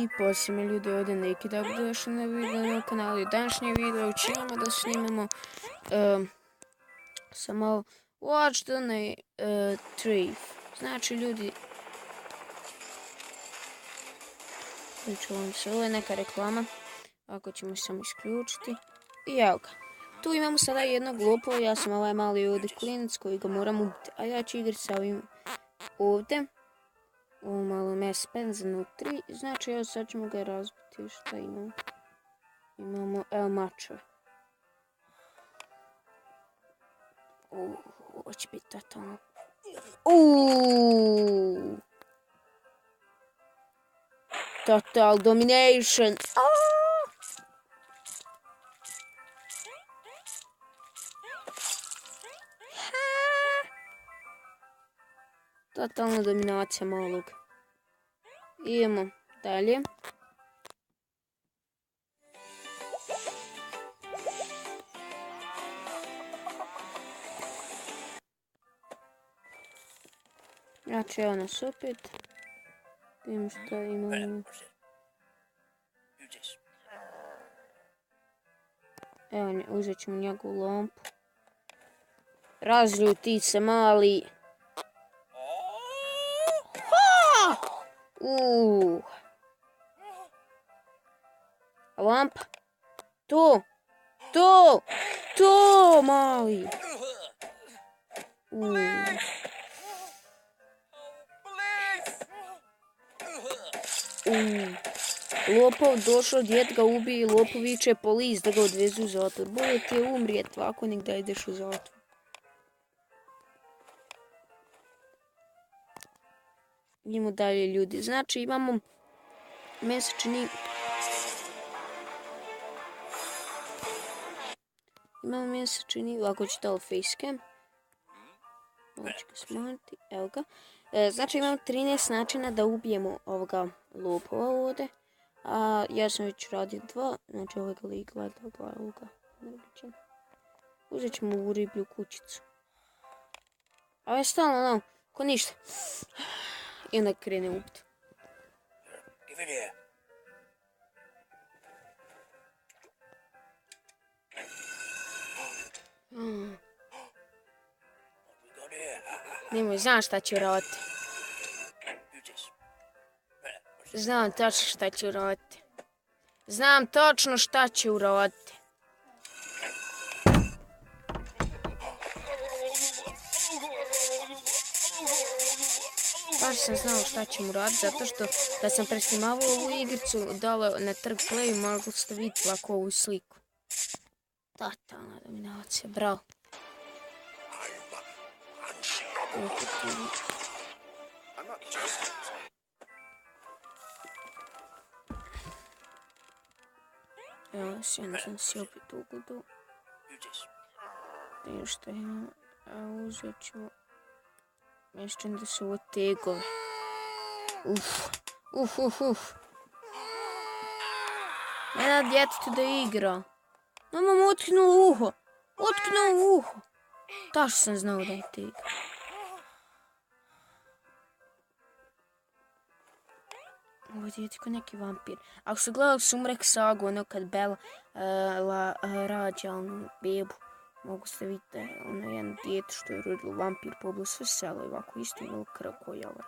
ljudi, posebno ljudi ovdje neki da bi došli na video na kanalu. I današnje video ćemo da snimamo samo Watch the Tree. Znači ljudi, ovo je neka reklama, ako ćemo samo isključiti. I evo ga. Tu imamo sada jednog lopova, ja sam ovaj mali ovdje klinac koji ga moram ubiti. A ja ću igrati sa ovim ovdje. Ovo malo mes penzano 3. Znači evo sad ćemo ga razbiti. Šta imamo? Imamo evo mačove. Ovo će biti totalno. Total domination. Totalna dominacija malog. Idemo dalje. Znači evo nas opet. Vidimo što imamo. Evo uzet ćemo njegovu lampu. Razljuti se mali. Lampa. To, mali. Lopov došao, djed ga ubije, lopov viče polis da ga odvezu u zatvor. Bolje ti je umrijet ovako nek da ideš u zatvor. Idemo dalje ljudi. Znači imamo mesečni... ako ćete ovo facecam. Ovo ću ga smanjiti, evo ga. Znači imamo 13 načina da ubijemo ovoga lopova ovdje. A ja sam već radio 2, znači ovoga ovoga. Uzet ćemo ovu riblju kućicu. A ovo je stalno ono, ko ništa. I onda krene ubiti. Nemoj, znam šta ću raditi. Znam tačno šta ću raditi. Znam točno šta ću raditi. Baš sam znao šta ću mu raditi, zato što kad sam presnimavao ovu igricu, dala na Trg Play, mogu ste vidjeti ovako ovu sliku. Totalna dominacija, bravo. Evo, sjedno sam si opet ugodu. I što imamo, uzet ću... Mislim da su ovo tegove. Ne da djetetu da igra. Mama mu otknuo uho. Taš sam znao da je tega. Ovo je ko neki vampir. Ako su gledali Sumrak sagu, ono kad Bella rađa onu bebu, mogu ste vidjeti da je ono jedno dijete što je rodilo vampir pobilo sve selo i ovako isto imalo krv koji je ovaj.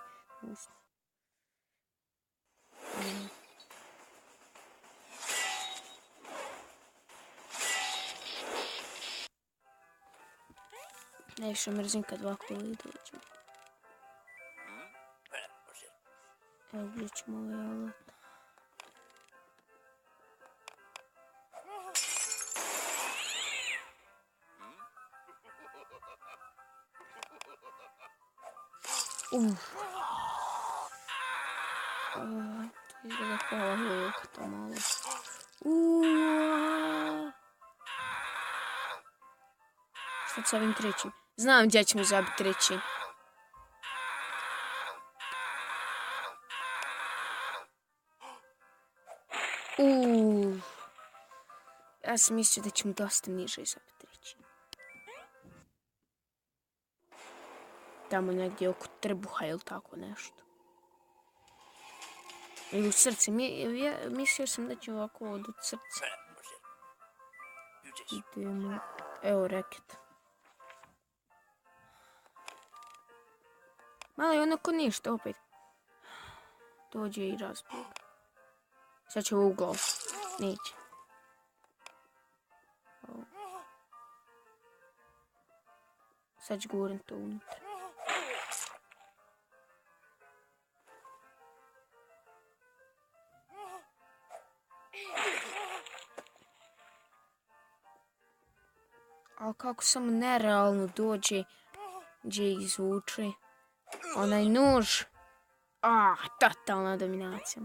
Najviše mrzim kad ovako ljudi dođu. Evo gdje ćemo ovaj alat. Izgleda hvala lukta malo. Šta s ovim trećim? Znam gdje ćemo zabiti treći. Ja sam mislio da ćemo dosta niže zabiti treći. Tamo negdje oko trbuha ili tako nešto. Ili u srce. Mislio sam da će ovako od srca. Idemo. Evo reket. Malo je onako ništa opet. Dođe i razbije. Sad će u glavu. Neće. Sad ću govorim to unutra. Ali kako samo nerealno dođe gdje izvuče onaj nož. Totalna dominacija.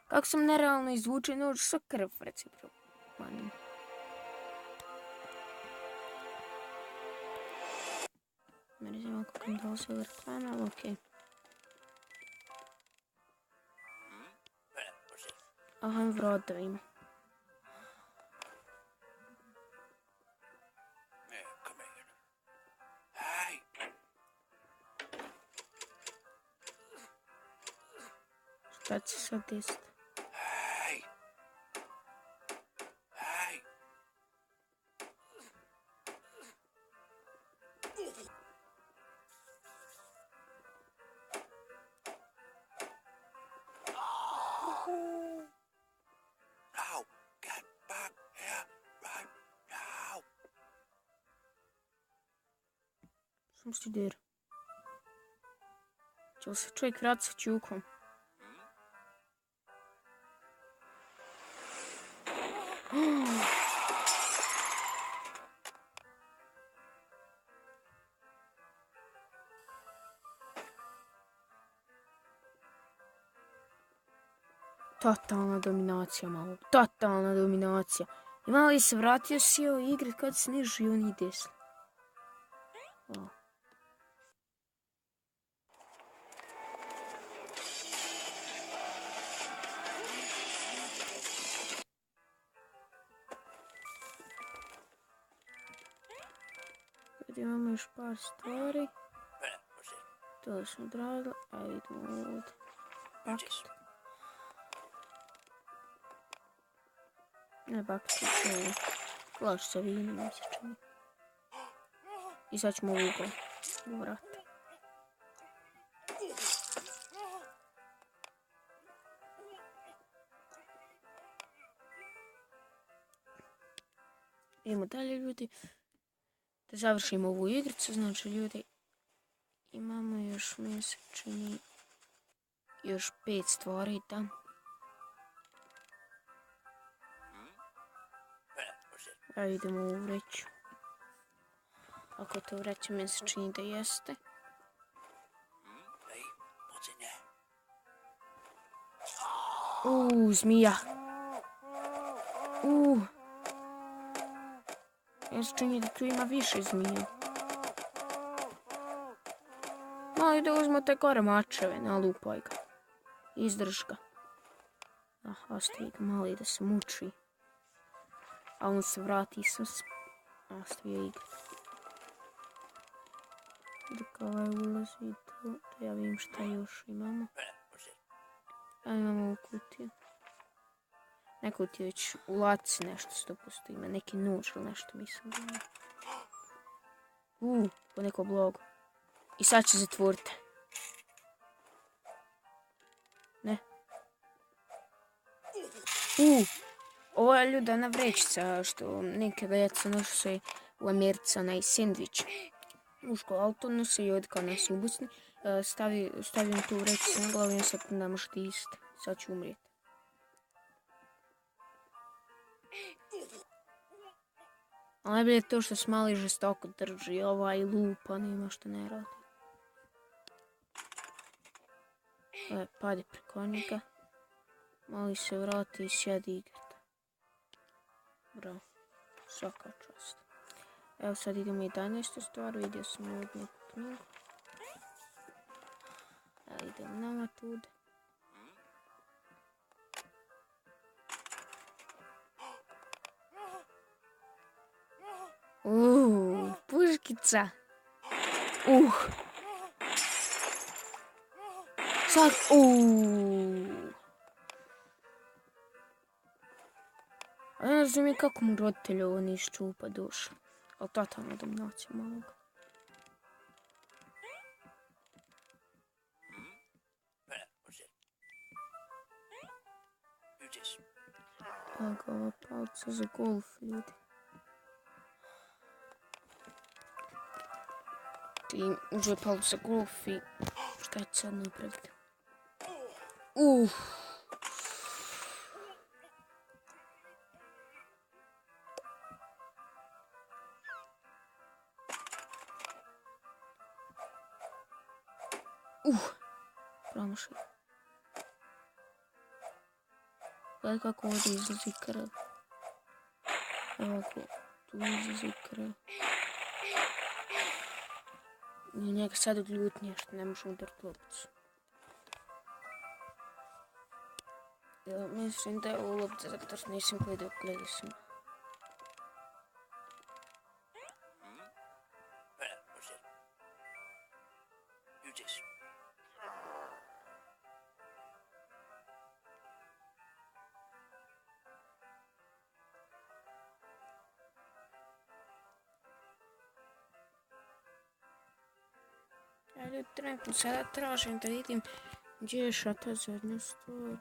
Kako sam nerealno izvuče nož sa krv, recimo. Ne znam kako mi dao sve reklame, ali okej. Aha, vrata ima. Šta će sad desiti? Sam studira. Će li se čovjek vratiti sa čukom? Totalna dominacija, malo. Totalna dominacija. I malo je se vratio, sjeo igre kad se niži i oni desni. Imamo još par stvari. To smo odradili. A idemo ovdje. Paket. Ne paket, to je flaš sa vinom, mi se čini. I sad ćemo ugao u vrat. Idemo dalje, ljudi. Da završimo ovu igricu, znači ljudi, imamo još, mi se čini, još 5 stvari tam. A idemo u vreću. Ako to vreća, mi se čini da jeste. Zmija. Ja se čini da tu ima više zmija. Malo da uzmo te gore mačeve, nalupaj ga. Izdrž ga. Ostavi ga malo i da se muči. A on se vrati Isus. Ostavio igrat. Dok ovaj ulazi tu, da ja vidim šta još imamo. A imamo ovu kutiju. Ne kutiju, već u laci nešto 100% ima. Neki nož ili nešto mislim da ima. Po neko blogu. I sad će zatvoriti. Ne. Ovo je ljudana vrećica što neke djeca nose u Americi, onaj sendvič. Muško auto nose i ovdje kao nas ubusni. Stavim tu vrećicu na glavu i sad ne možete isti. Sad ću umrijeti. Ali najbolje je to što se mali žestoko drži. Ovaj lupa, nema što ne radi. Pade preko njega. Mali se vrati i sjedi igrati. Bravo. Svaka čast. Evo sad idemo 11. stvar. Vidio sam ovdje neku knjigu. Evo idemo nama tude. Puškica. Sad, A ja ne razumijem kako mu roditelji ovo nisu čupa dušu. Ali totalno dominacija malog. Evo ga ova palica za golf, ljudi. Ti uzme palicu za golf i šta će sad napraviti? Promašaj. Gledaj kako ovdje izlazi krv. Evo tu izlazi krv. I njega sad odljutnije što ne može udariti lopticu. Mislim da je ovo loptica zato što nisam gledao sam. Ja ljudi trenutno sada tražim da vidim gdje je ta zadnja stvar.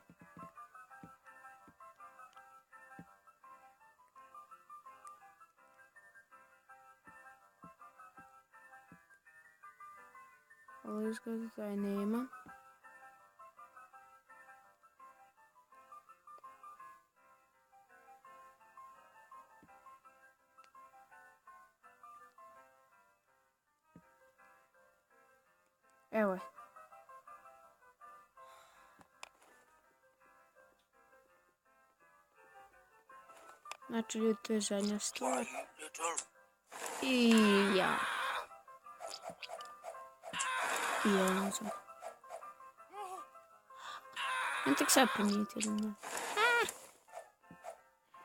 Ali izgleda da je nema. Evo je. Znači ljudi, to je zadnja stvar. I ja ne znam. Ne tek sad primijetili, ne.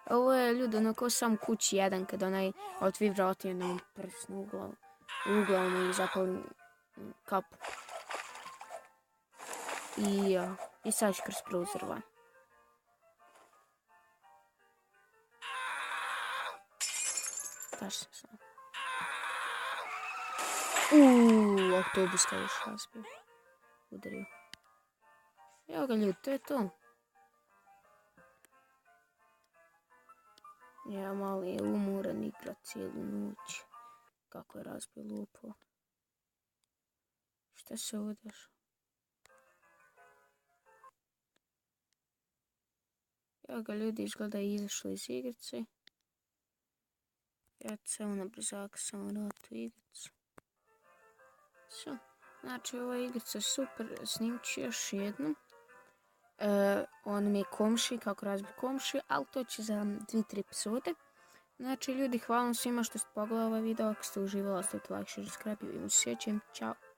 Ovo je ljudi onako sam kući jedan kad onaj otvori vrati na prsnu uglavnom i zapali kapu. I sad ću kroz prozor van. Tačno sam. Autobus ga još razbio. Udario. Evo ga ljudi, to je to. Ja mali je umoran igra cijelu noć. Kako je razbio lupo. Šta se ovo dešava? Evo ga ljudi, izgleda je izašlo iz igrice. Ja ću samo na brzaka samo vrati u igricu. Znači ova igrica je super, snimit ću još jednu. On mi je komši, kako razbio komši, ali to će za 2-3 epizode. Znači ljudi, hvala vam svima što ste pogledali ovaj video, ako ste uživali, ostavite like, share, subscribe i vidimo se sljedećem. Ćao!